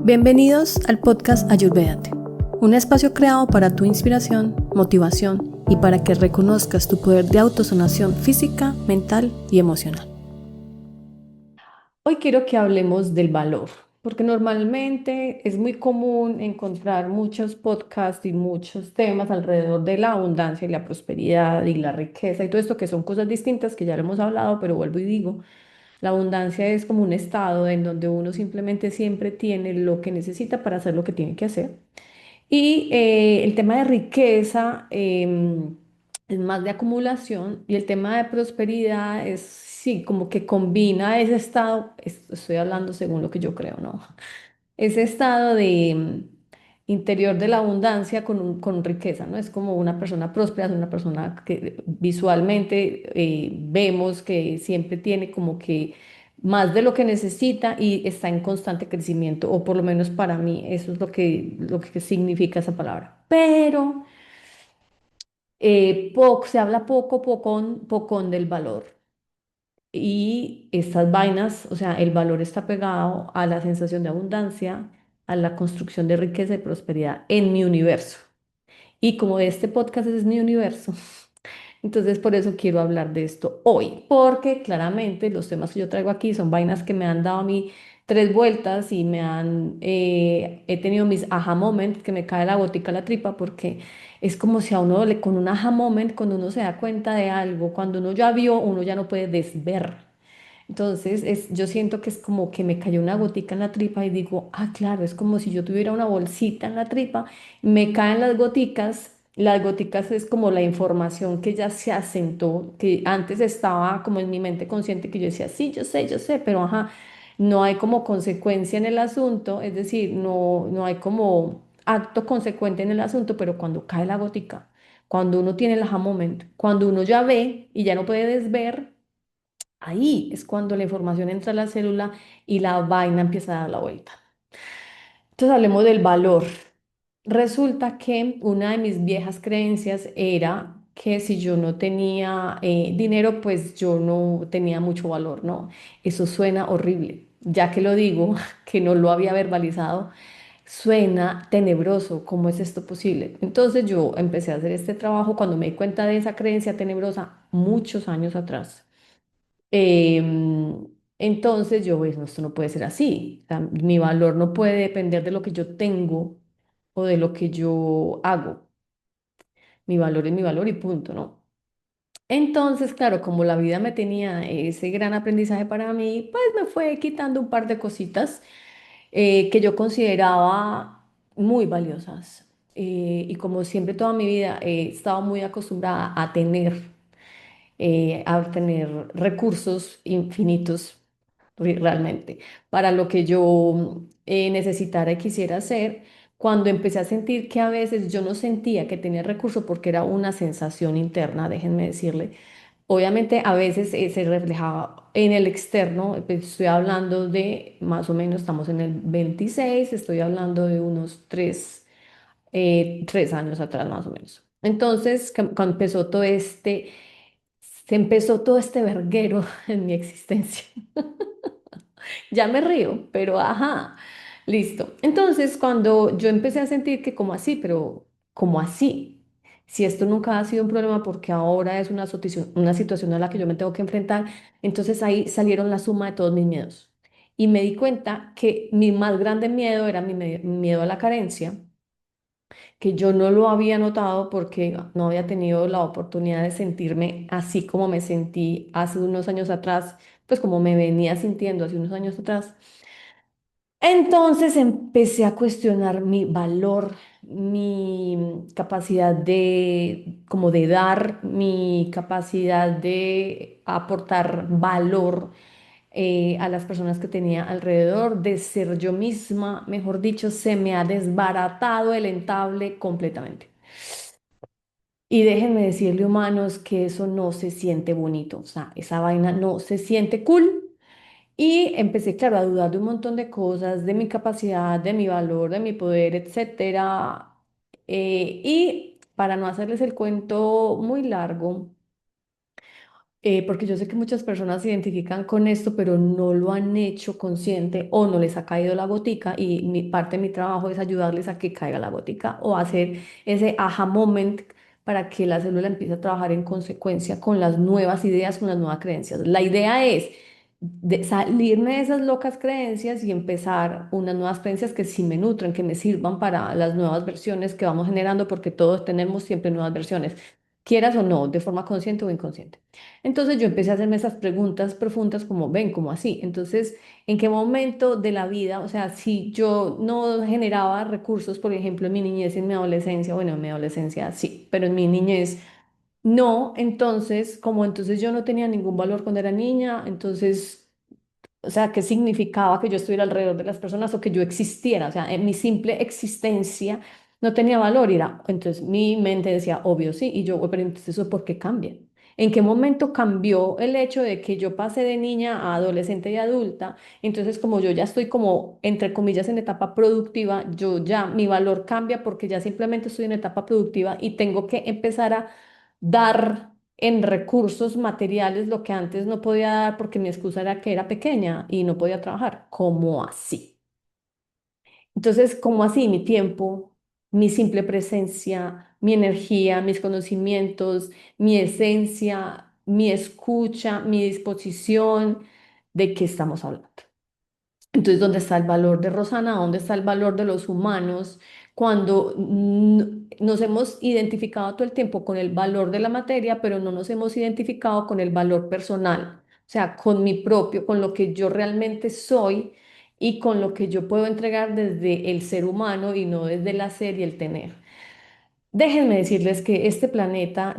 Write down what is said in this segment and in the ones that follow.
Bienvenidos al podcast Ayurvédate, un espacio creado para tu inspiración, motivación y para que reconozcas tu poder de autosanación física, mental y emocional. Hoy quiero que hablemos del valor, porque normalmente es muy común encontrar muchos podcasts y muchos temas alrededor de la abundancia y la prosperidad y la riqueza y todo esto que son cosas distintas que ya lo hemos hablado, pero vuelvo y digo. La abundancia es como un estado en donde uno simplemente siempre tiene lo que necesita para hacer lo que tiene que hacer. Y el tema de riqueza es más de acumulación y el tema de prosperidad es, sí, como que combina ese estado, estoy hablando según lo que yo creo, ¿no? Ese estado de interior de la abundancia con riqueza, ¿no? Es como una persona próspera, es una persona que visualmente vemos que siempre tiene como que más de lo que necesita y está en constante crecimiento, o por lo menos para mí eso es lo que significa esa palabra. Pero se habla pocón del valor. Y estas vainas, o sea, el valor está pegado a la sensación de abundancia, a la construcción de riqueza y prosperidad en mi universo. Y como este podcast es mi universo, entonces por eso quiero hablar de esto hoy, porque claramente los temas que yo traigo aquí son vainas que me han dado a mí tres vueltas y he tenido mis aha moments, que me cae la gotica a la tripa, porque es como si a uno con un aha moment, cuando uno se da cuenta de algo, cuando uno ya vio, uno ya no puede desver. Entonces, yo siento que es como que me cayó una gotica en la tripa y digo, ah, claro, es como si yo tuviera una bolsita en la tripa, me caen las goticas es como la información que ya se asentó, que antes estaba como en mi mente consciente que yo decía, sí, yo sé, pero ajá, no hay como consecuencia en el asunto, es decir, no hay como acto consecuente en el asunto, pero cuando cae la gotica, cuando uno tiene el aha moment, cuando uno ya ve y ya no puede desver, ahí es cuando la información entra a la célula y la vaina empieza a dar la vuelta. Entonces hablemos del valor. Resulta que una de mis viejas creencias era que si yo no tenía dinero, pues yo no tenía mucho valor, ¿no? Eso suena horrible. Ya que lo digo, que no lo había verbalizado, suena tenebroso. ¿Cómo es esto posible? Entonces yo empecé a hacer este trabajo cuando me di cuenta de esa creencia tenebrosa muchos años atrás. Entonces yo, bueno, esto no puede ser así. O sea, mi valor no puede depender de lo que yo tengo o de lo que yo hago. Mi valor es mi valor y punto, ¿no? Entonces, claro, como la vida me tenía ese gran aprendizaje para mí, pues me fue quitando un par de cositas que yo consideraba muy valiosas. Y como siempre toda mi vida he estado muy acostumbrada a tener recursos infinitos realmente para lo que yo necesitara y quisiera hacer. Cuando empecé a sentir que a veces yo no sentía que tenía recursos porque era una sensación interna, déjenme decirle. Obviamente a veces se reflejaba en el externo, pues, estoy hablando de más o menos, estamos en el 26, estoy hablando de unos 3 años atrás más o menos. Entonces, cuando se empezó todo este verguero en mi existencia. Ya me río, pero ajá, listo. Entonces, cuando yo empecé a sentir que como así, pero como así, si esto nunca ha sido un problema porque ahora es una situación a la que yo me tengo que enfrentar, entonces ahí salieron la suma de todos mis miedos. Y me di cuenta que mi más grande miedo era miedo a la carencia, que yo no lo había notado porque no había tenido la oportunidad de sentirme así como me sentí hace unos años atrás, pues como me venía sintiendo hace unos años atrás. Entonces empecé a cuestionar mi valor, mi capacidad como de dar, mi capacidad de aportar valor a las personas que tenía alrededor, de ser yo misma, mejor dicho, se me ha desbaratado el entable completamente. Y déjenme decirle, humanos, que eso no se siente bonito, o sea, esa vaina no se siente cool. Y empecé, claro, a dudar de un montón de cosas, de mi capacidad, de mi valor, de mi poder, etcétera. Y para no hacerles el cuento muy largo, Porque yo sé que muchas personas se identifican con esto, pero no lo han hecho consciente o no les ha caído la gotica y parte de mi trabajo es ayudarles a que caiga la gotica o hacer ese aha moment para que la célula empiece a trabajar en consecuencia con las nuevas ideas, con las nuevas creencias. La idea es salirme de esas locas creencias y empezar unas nuevas creencias que sí me nutren, que me sirvan para las nuevas versiones que vamos generando, porque todos tenemos siempre nuevas versiones, quieras o no, de forma consciente o inconsciente. Entonces yo empecé a hacerme esas preguntas profundas como, ven, como así. Entonces, ¿en qué momento de la vida, o sea, si yo no generaba recursos, por ejemplo, en mi niñez y en mi adolescencia, bueno, en mi adolescencia sí, pero en mi niñez no, entonces, como entonces yo no tenía ningún valor cuando era niña, entonces, o sea, ¿qué significaba que yo estuviera alrededor de las personas o que yo existiera? O sea, en mi simple existencia no tenía valor. Y era, entonces mi mente decía, obvio sí, y yo, "Bueno, pero entonces eso ¿por qué cambia? ¿En qué momento cambió el hecho de que yo pasé de niña a adolescente y adulta? Entonces, como yo ya estoy como, entre comillas, en etapa productiva, yo ya, mi valor cambia porque ya simplemente estoy en etapa productiva y tengo que empezar a dar en recursos materiales lo que antes no podía dar porque mi excusa era que era pequeña y no podía trabajar. ¿Cómo así? Entonces, ¿cómo así? Mi tiempo, mi simple presencia, mi energía, mis conocimientos, mi esencia, mi escucha, mi disposición, ¿de qué estamos hablando? Entonces, ¿dónde está el valor de Rosana? ¿Dónde está el valor de los humanos cuando nos hemos identificado todo el tiempo con el valor de la materia, pero no nos hemos identificado con el valor personal? O sea, con mi propio, con lo que yo realmente soy y con lo que yo puedo entregar desde el ser humano y no desde el hacer y el tener. Déjenme decirles que este planeta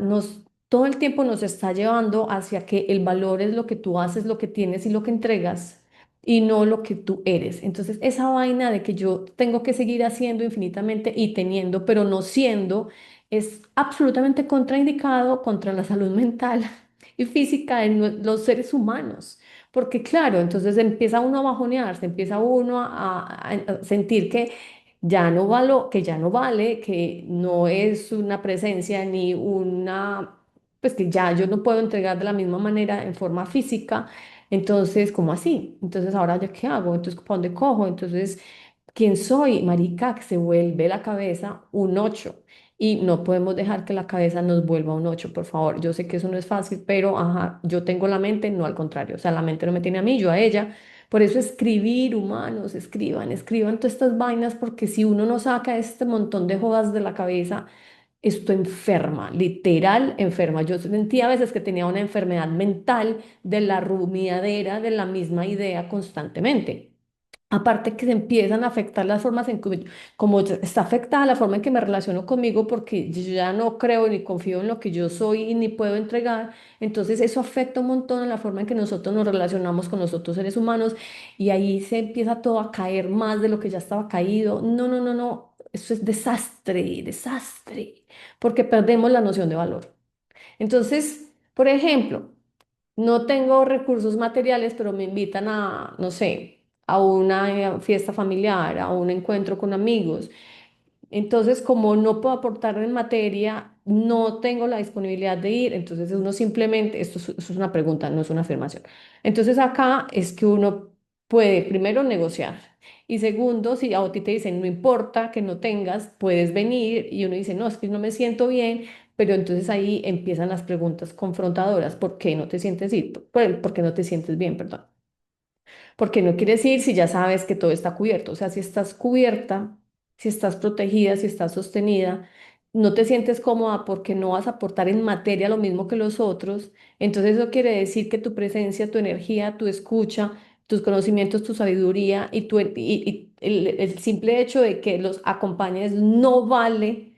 todo el tiempo nos está llevando hacia que el valor es lo que tú haces, lo que tienes y lo que entregas y no lo que tú eres. Entonces, esa vaina de que yo tengo que seguir haciendo infinitamente y teniendo, pero no siendo, es absolutamente contraindicado contra la salud mental y física de los seres humanos. Porque claro, entonces empieza uno a bajonearse, empieza uno a sentir que ya no que ya no vale, que no es una presencia ni una, pues que ya yo no puedo entregar de la misma manera en forma física. Entonces, ¿cómo así? Entonces, ¿ahora ya qué hago? Entonces, ¿para dónde cojo? Entonces, ¿quién soy? Marica, que se vuelve la cabeza un 8 y no podemos dejar que la cabeza nos vuelva un 8 por favor. Yo sé que eso no es fácil, pero ajá, yo tengo la mente, no al contrario. O sea, la mente no me tiene a mí, yo a ella. Por eso escribir, humanos, escriban, escriban todas estas vainas, porque si uno no saca este montón de jodas de la cabeza, esto enferma, literal enferma. Yo sentía a veces que tenía una enfermedad mental de la rumiadera de la misma idea constantemente. Aparte que se empiezan a afectar las formas en que, como está afectada la forma en que me relaciono conmigo, porque yo ya no creo ni confío en lo que yo soy y ni puedo entregar, entonces eso afecta un montón en la forma en que nosotros nos relacionamos con los otros seres humanos y ahí se empieza todo a caer más de lo que ya estaba caído. No, no, no, no, eso es desastre, desastre, porque perdemos la noción de valor. Entonces, por ejemplo, no tengo recursos materiales, pero me invitan a, no sé, a una fiesta familiar, a un encuentro con amigos. Entonces, como no puedo aportar en materia, no tengo la disponibilidad de ir. Entonces, uno simplemente, esto es una pregunta, no es una afirmación. Entonces, acá es que uno puede primero negociar. Y segundo, si a ti te dicen, no importa que no tengas, puedes venir. Y uno dice, no, es que no me siento bien. Pero entonces ahí empiezan las preguntas confrontadoras. ¿Por qué no te sientes bien? ¿Por qué no te sientes bien? Perdón. Porque no quiere decir si ya sabes que todo está cubierto. O sea, si estás cubierta, si estás protegida, si estás sostenida, no te sientes cómoda porque no vas a aportar en materia lo mismo que los otros. Entonces eso quiere decir que tu presencia, tu energía, tu escucha, tus conocimientos, tu sabiduría y el simple hecho de que los acompañes no vale.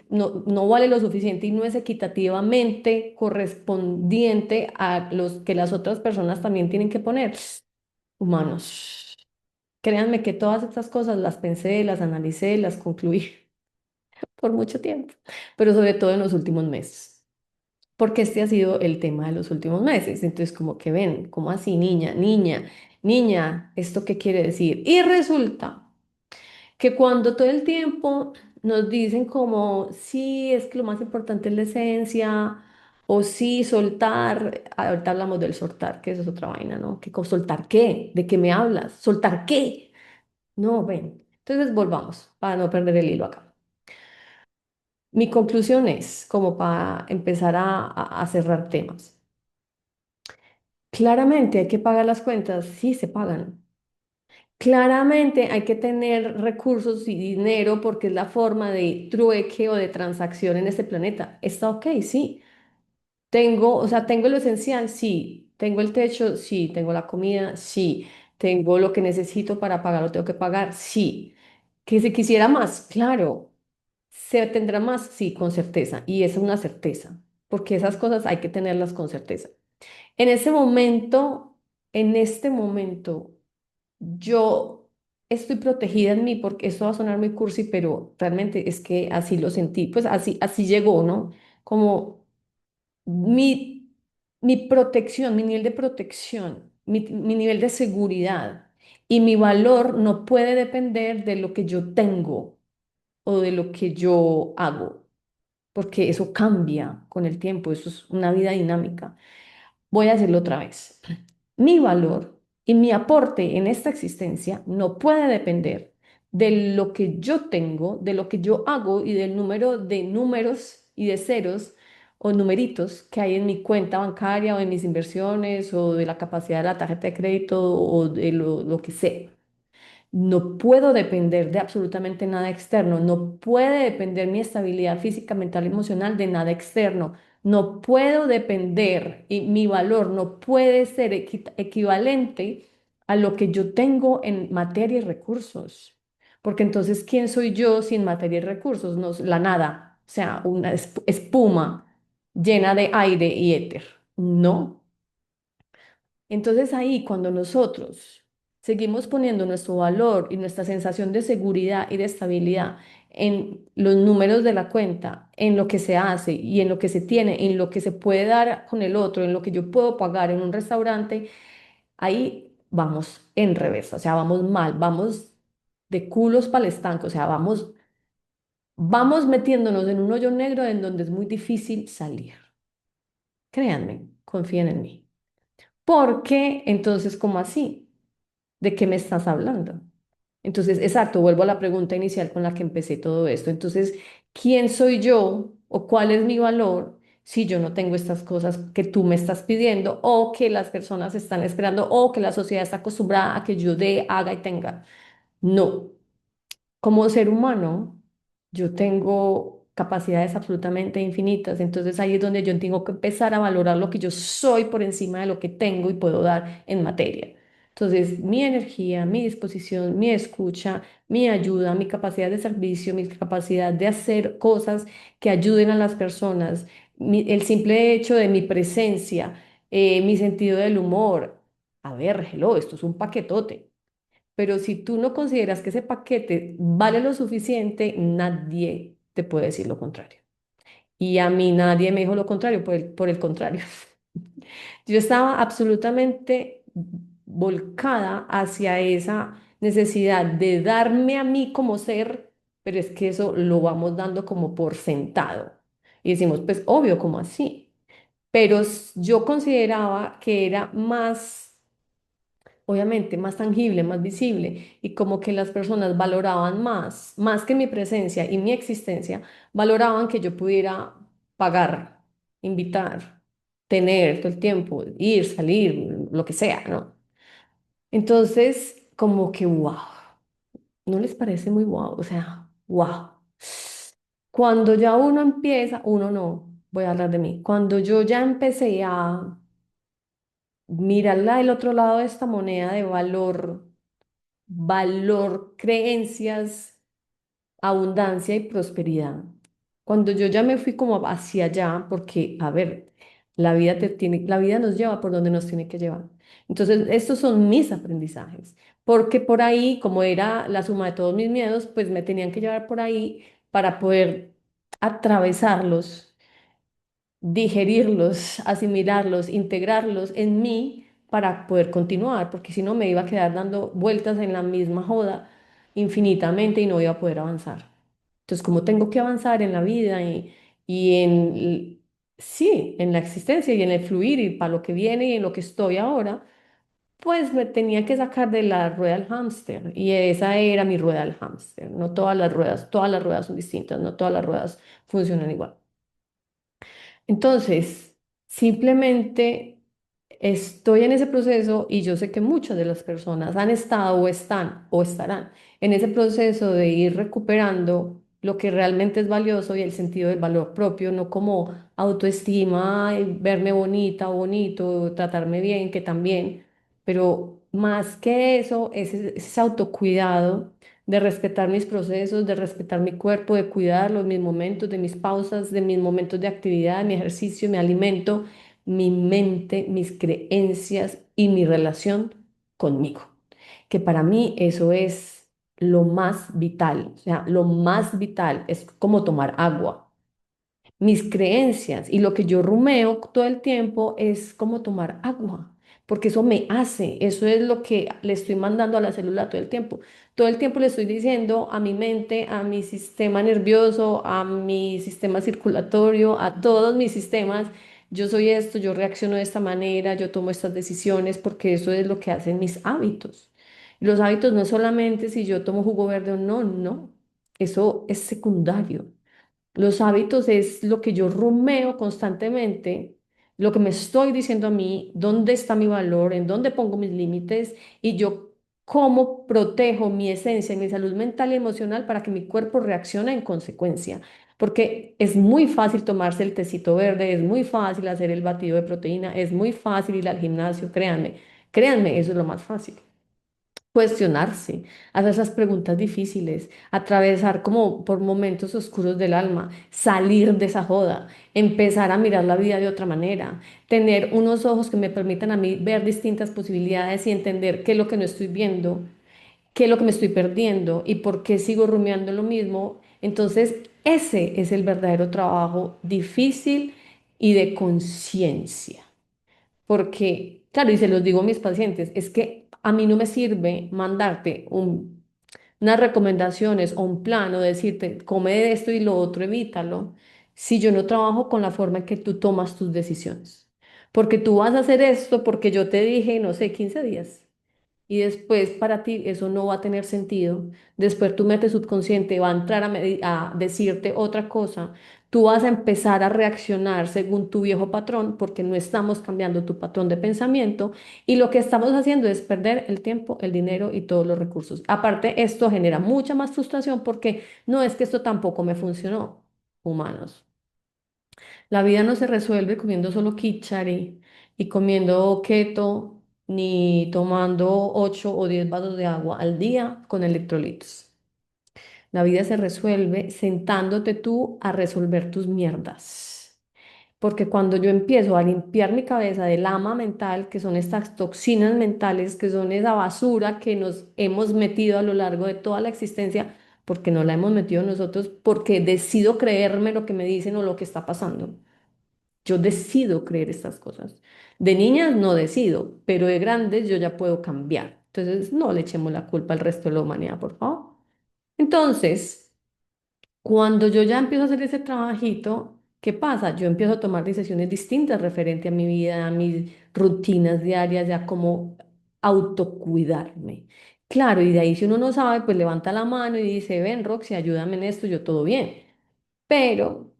No vale lo suficiente y no es equitativamente correspondiente a los que las otras personas también tienen que poner humanos. Créanme que todas estas cosas las pensé, las analicé, las concluí por mucho tiempo, pero sobre todo en los últimos meses, porque este ha sido el tema de los últimos meses. Entonces, como que ven, ¿cómo así, niña, niña, niña? ¿Esto qué quiere decir? Y resulta que cuando todo el tiempo nos dicen como, sí, es que lo más importante es la esencia, O sí, soltar, ahorita hablamos del soltar, que eso es otra vaina, ¿no? ¿Soltar qué? ¿De qué me hablas? ¿Soltar qué? No, ven. Entonces volvamos, para no perder el hilo acá. Mi conclusión es, como para empezar a cerrar temas. Claramente hay que pagar las cuentas, sí se pagan. Claramente hay que tener recursos y dinero porque es la forma de trueque o de transacción en este planeta. Está ok, sí. Tengo, o sea, tengo lo esencial, sí. Tengo el techo, sí. Tengo la comida, sí. Tengo lo que necesito para pagar, lo tengo que pagar, sí. Que si quisiera más, claro. ¿Se tendrá más? Sí, con certeza. Y es una certeza, porque esas cosas hay que tenerlas con certeza. En ese momento, en este momento, yo estoy protegida en mí, porque esto va a sonar muy cursi, pero realmente es que así lo sentí, pues así llegó, ¿no? Como mi, mi protección, mi nivel de protección, mi nivel de seguridad y mi valor no puede depender de lo que yo tengo o de lo que yo hago, porque eso cambia con el tiempo, eso es una vida dinámica. Voy a decirlo otra vez. Mi valor y mi aporte en esta existencia no puede depender de lo que yo tengo, de lo que yo hago y del número de números y de ceros o numeritos que hay en mi cuenta bancaria o en mis inversiones o de la capacidad de la tarjeta de crédito o de lo que sea. No puedo depender de absolutamente nada externo. No puede depender mi estabilidad física, mental, emocional de nada externo. No puedo depender y mi valor no puede ser equivalente a lo que yo tengo en materia y recursos. Porque entonces, ¿quién soy yo sin materia y recursos? No, la nada, o sea, una espuma llena de aire y éter. No. Entonces ahí, cuando nosotros seguimos poniendo nuestro valor y nuestra sensación de seguridad y de estabilidad en los números de la cuenta, en lo que se hace y en lo que se tiene, en lo que se puede dar con el otro, en lo que yo puedo pagar en un restaurante, ahí vamos en reversa, o sea, vamos mal, vamos de culos para el estanco, o sea, vamos metiéndonos en un hoyo negro en donde es muy difícil salir. Créanme, confíen en mí. Porque entonces, ¿cómo así? ¿De qué me estás hablando? Entonces, exacto, vuelvo a la pregunta inicial con la que empecé todo esto. Entonces, ¿quién soy yo o cuál es mi valor si yo no tengo estas cosas que tú me estás pidiendo o que las personas están esperando o que la sociedad está acostumbrada a que yo dé, haga y tenga? No. Como ser humano, yo tengo capacidades absolutamente infinitas, entonces ahí es donde yo tengo que empezar a valorar lo que yo soy por encima de lo que tengo y puedo dar en materia. Entonces, mi energía, mi disposición, mi escucha, mi ayuda, mi capacidad de servicio, mi capacidad de hacer cosas que ayuden a las personas, el simple hecho de mi presencia, mi sentido del humor. A ver, hello, esto es un paquetote. Pero si tú no consideras que ese paquete vale lo suficiente, nadie te puede decir lo contrario. Y a mí nadie me dijo lo contrario, por el contrario. Yo estaba absolutamente volcada hacia esa necesidad de darme a mí como ser, pero es que eso lo vamos dando como por sentado. Y decimos, pues obvio, como así. Pero yo consideraba que era más obviamente más tangible, más visible, y como que las personas valoraban más que mi presencia y mi existencia, valoraban que yo pudiera pagar, invitar, tener todo el tiempo, ir, salir, lo que sea, ¿no? Entonces, como que, wow, ¿no les parece muy wow? O sea, wow. Cuando ya uno empieza, uno no, voy a hablar de mí, cuando yo ya empecé a mirarla del otro lado de esta moneda de valor, creencias, abundancia y prosperidad. Cuando yo ya me fui como hacia allá, porque, a ver, la vida nos lleva por donde nos tiene que llevar. Entonces, estos son mis aprendizajes, porque por ahí, como era la suma de todos mis miedos, pues me tenían que llevar por ahí para poder atravesarlos, digerirlos, asimilarlos, integrarlos en mí para poder continuar, porque si no me iba a quedar dando vueltas en la misma joda infinitamente y no iba a poder avanzar. Entonces, como tengo que avanzar en la vida y en sí, en la existencia y en el fluir y para lo que viene y en lo que estoy ahora, pues me tenía que sacar de la rueda del hámster y esa era mi rueda del hámster. No todas las ruedas son distintas, no todas las ruedas funcionan igual. Entonces, simplemente estoy en ese proceso y yo sé que muchas de las personas han estado o están o estarán en ese proceso de ir recuperando lo que realmente es valioso y el sentido del valor propio, no como autoestima, verme bonita o bonito, tratarme bien, que también, pero más que eso, ese autocuidado de respetar mis procesos, de respetar mi cuerpo, de cuidarlo, mis momentos, de mis pausas, de mis momentos de actividad, mi ejercicio, mi alimento, mi mente, mis creencias y mi relación conmigo. Que para mí eso es lo más vital, o sea, lo más vital es como tomar agua. Mis creencias y lo que yo rumeo todo el tiempo es como tomar agua, porque eso me hace, eso es lo que le estoy mandando a la célula todo el tiempo. Todo el tiempo le estoy diciendo a mi mente, a mi sistema nervioso, a mi sistema circulatorio, a todos mis sistemas, yo soy esto, yo reacciono de esta manera, yo tomo estas decisiones, porque eso es lo que hacen mis hábitos. Los hábitos no es solamente si yo tomo jugo verde o no, no, eso es secundario. Los hábitos es lo que yo rumeo constantemente, lo que me estoy diciendo a mí, dónde está mi valor, en dónde pongo mis límites y yo cómo protejo mi esencia, mi salud mental y emocional para que mi cuerpo reaccione en consecuencia. Porque es muy fácil tomarse el tecito verde, es muy fácil hacer el batido de proteína, es muy fácil ir al gimnasio, créanme, créanme, eso es lo más fácil cuestionarse, hacer esas preguntas difíciles, atravesar como por momentos oscuros del alma, salir de esa joda, empezar a mirar la vida de otra manera, tener unos ojos que me permitan a mí ver distintas posibilidades y entender qué es lo que no estoy viendo, qué es lo que me estoy perdiendo y por qué sigo rumiando lo mismo. Entonces, ese es el verdadero trabajo difícil y de conciencia. Porque, claro, y se los digo a mis pacientes, es que a mí no me sirve mandarte unas recomendaciones o un plan o decirte, come de esto y lo otro, evítalo, si yo no trabajo con la forma en que tú tomas tus decisiones. Porque tú vas a hacer esto porque yo te dije, no sé, 15 días. Y después para ti eso no va a tener sentido. Después tu mente subconsciente va a entrar a decirte otra cosa. Tú vas a empezar a reaccionar según tu viejo patrón porque no estamos cambiando tu patrón de pensamiento y lo que estamos haciendo es perder el tiempo, el dinero y todos los recursos. Aparte, esto genera mucha más frustración porque no es que esto tampoco me funcionó, humanos. La vida no se resuelve comiendo solo kichari y comiendo keto ni tomando 8 o 10 vasos de agua al día con electrolitos. La vida se resuelve sentándote tú a resolver tus mierdas. Porque cuando yo empiezo a limpiar mi cabeza del lama mental, que son estas toxinas mentales, que son esa basura que nos hemos metido a lo largo de toda la existencia, porque no la hemos metido nosotros, porque decido creerme lo que me dicen o lo que está pasando. Yo decido creer estas cosas. De niñas no decido, pero de grandes yo ya puedo cambiar. Entonces, no le echemos la culpa al resto de la humanidad, por favor. Entonces, cuando yo ya empiezo a hacer ese trabajito, ¿qué pasa? Yo empiezo a tomar decisiones distintas referente a mi vida, a mis rutinas diarias, ya como autocuidarme. Claro, y de ahí si uno no sabe, pues levanta la mano y dice, ven, Roxy, ayúdame en esto, yo todo bien. Pero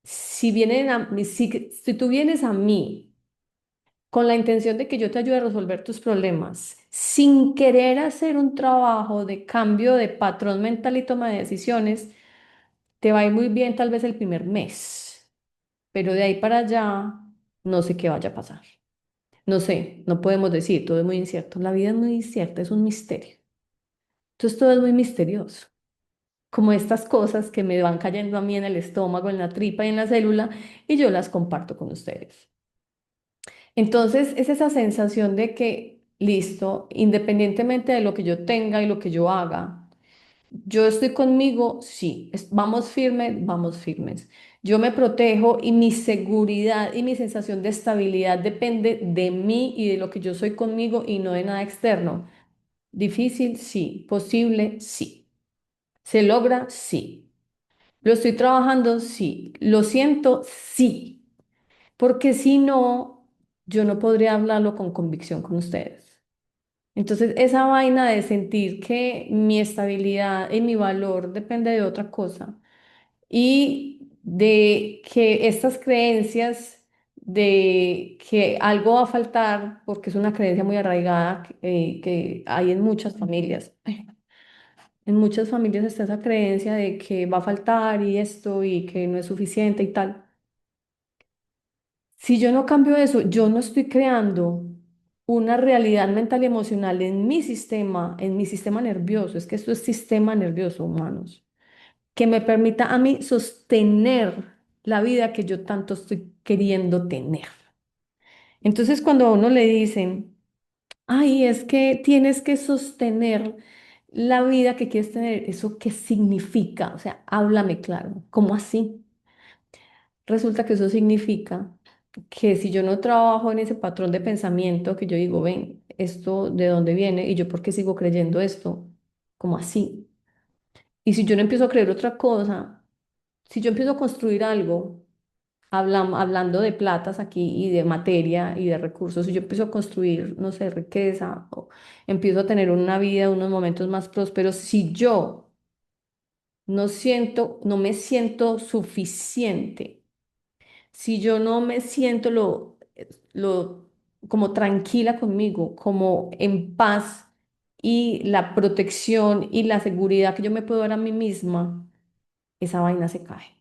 si tú vienes a mí con la intención de que yo te ayude a resolver tus problemas, sin querer hacer un trabajo de cambio de patrón mental y toma de decisiones, te va a ir muy bien tal vez el primer mes, pero de ahí para allá no sé qué vaya a pasar. No sé, no podemos decir, todo es muy incierto. La vida es muy incierta, es un misterio. Entonces todo es muy misterioso. Como estas cosas que me van cayendo a mí en el estómago, en la tripa y en la célula, y yo las comparto con ustedes. Entonces, es esa sensación de que, listo, independientemente de lo que yo tenga y lo que yo haga, yo estoy conmigo, sí, vamos firmes. Yo me protejo y mi seguridad y mi sensación de estabilidad depende de mí y de lo que yo soy conmigo y no de nada externo. Difícil, sí. Posible, sí. ¿Se logra? Sí. ¿Lo estoy trabajando? Sí. ¿Lo siento? Sí. porque si no, yo no podría hablarlo con convicción con ustedes. Entonces, esa vaina de sentir que mi estabilidad y mi valor depende de otra cosa y de que estas creencias de que algo va a faltar, porque es una creencia muy arraigada que hay en muchas familias. En muchas familias está esa creencia de que va a faltar y esto y que no es suficiente y tal. Si yo no cambio eso, yo no estoy creando una realidad mental y emocional en mi sistema nervioso. Es que esto es sistema nervioso, humanos, que me permita a mí sostener la vida que yo tanto estoy queriendo tener. Entonces, cuando a uno le dicen, ay, es que tienes que sostener la vida que quieres tener, ¿eso qué significa? O sea, háblame claro, ¿cómo así? Resulta que eso significa que si yo no trabajo en ese patrón de pensamiento, que yo digo, ven, esto de dónde viene y yo por qué sigo creyendo esto, ¿cómo así? Y si yo no empiezo a creer otra cosa, si yo empiezo a construir algo, hablando de platas aquí y de materia y de recursos, si yo empiezo a construir, no sé, riqueza, o empiezo a tener una vida, unos momentos más prósperos, si yo no me siento suficiente, si yo no me siento lo como tranquila conmigo, como en paz y la protección y la seguridad que yo me puedo dar a mí misma, esa vaina se cae.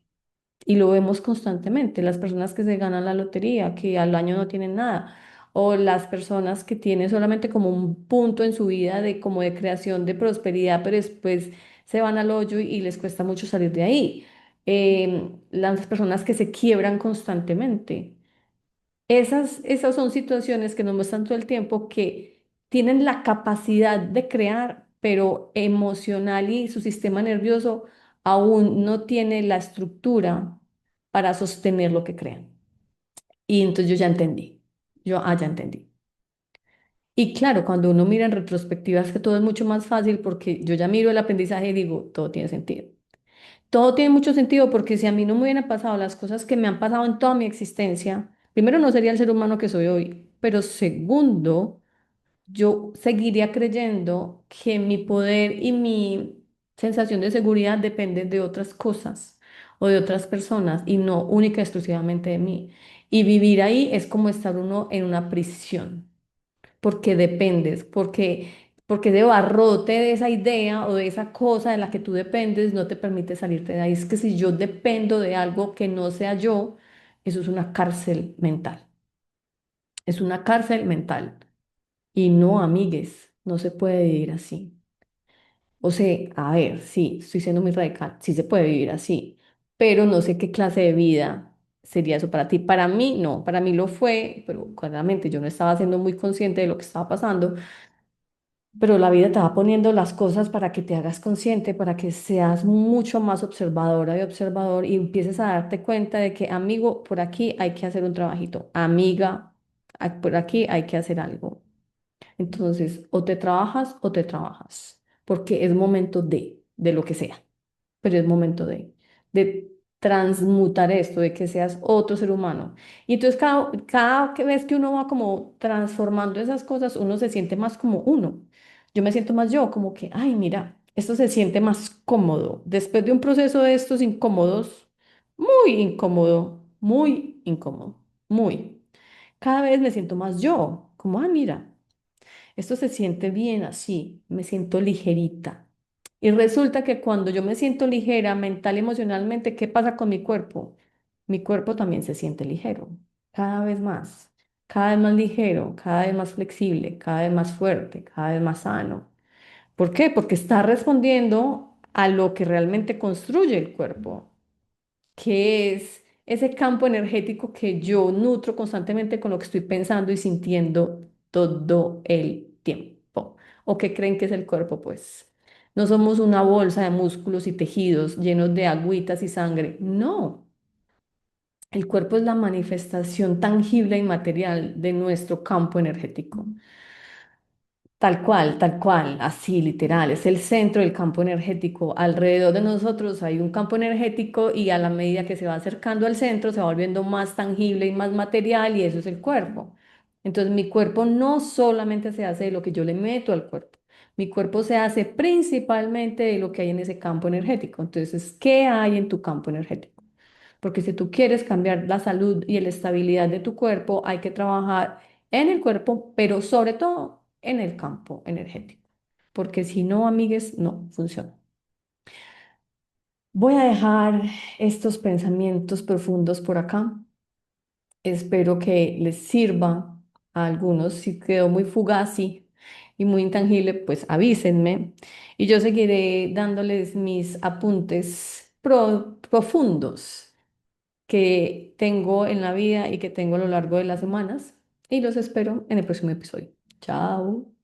Y lo vemos constantemente, las personas que se ganan la lotería, que al año no tienen nada, o las personas que tienen solamente como un punto en su vida de como de creación de prosperidad, pero después se van al hoyo y les cuesta mucho salir de ahí. Las personas que se quiebran constantemente. Esas son situaciones que nos muestran todo el tiempo que tienen la capacidad de crear, pero emocional y su sistema nervioso aún no tiene la estructura para sostener lo que crean. Y entonces yo ya entendí. Ya entendí. Y claro, cuando uno mira en retrospectiva es que todo es mucho más fácil porque yo ya miro el aprendizaje y digo, todo tiene sentido. Todo tiene mucho sentido porque si a mí no me hubieran pasado las cosas que me han pasado en toda mi existencia, primero no sería el ser humano que soy hoy, pero segundo, yo seguiría creyendo que mi poder y mi sensación de seguridad dependen de otras cosas o de otras personas y no única y exclusivamente de mí. Y vivir ahí es como estar uno en una prisión porque dependes, porque de barrote de esa idea o de esa cosa de la que tú dependes no te permite salirte de ahí. Es que si yo dependo de algo que no sea yo, eso es una cárcel mental. Es una cárcel mental. Y no, amigues, no se puede vivir así. O sea, a ver, sí, estoy siendo muy radical, sí se puede vivir así, pero no sé qué clase de vida sería eso para ti. Para mí, no, para mí lo fue, pero claramente yo no estaba siendo muy consciente de lo que estaba pasando. Pero la vida te va poniendo las cosas para que te hagas consciente, para que seas mucho más observadora y observador y empieces a darte cuenta de que, amigo, por aquí hay que hacer un trabajito, amiga, por aquí hay que hacer algo. Entonces, o te trabajas, porque es momento de lo que sea, pero es momento de transmutar esto, de que seas otro ser humano. Y entonces cada vez que uno va como transformando esas cosas, uno se siente más como uno. Yo me siento más yo, como que, ay, mira, esto se siente más cómodo. Después de un proceso de estos incómodos, muy incómodo, muy. Cada vez me siento más yo, como, ah, mira. Esto se siente bien así, me siento ligerita. Y resulta que cuando yo me siento ligera mental y emocionalmente, ¿qué pasa con mi cuerpo? Mi cuerpo también se siente ligero, cada vez más ligero, cada vez más flexible, cada vez más fuerte, cada vez más sano. ¿Por qué? Porque está respondiendo a lo que realmente construye el cuerpo, que es ese campo energético que yo nutro constantemente con lo que estoy pensando y sintiendo todo el tiempo. ¿O qué creen que es el cuerpo? Pues no somos una bolsa de músculos y tejidos llenos de agüitas y sangre. No, el cuerpo es la manifestación tangible y material de nuestro campo energético. Tal cual, así literal, es el centro del campo energético. Alrededor de nosotros hay un campo energético y a la medida que se va acercando al centro se va volviendo más tangible y más material y eso es el cuerpo. Entonces mi cuerpo no solamente se hace de lo que yo le meto al cuerpo, mi cuerpo se hace principalmente de lo que hay en ese campo energético. Entonces, ¿qué hay en tu campo energético? Porque si tú quieres cambiar la salud y la estabilidad de tu cuerpo, hay que trabajar en el cuerpo, pero sobre todo en el campo energético. Porque si no, amigues, no funciona. Voy a dejar estos pensamientos profundos por acá. Espero que les sirva a algunos. Si quedó muy fugaz y muy intangible, pues avísenme. Y yo seguiré dándoles mis apuntes profundos que tengo en la vida y que tengo a lo largo de las semanas. Y los espero en el próximo episodio. Chao.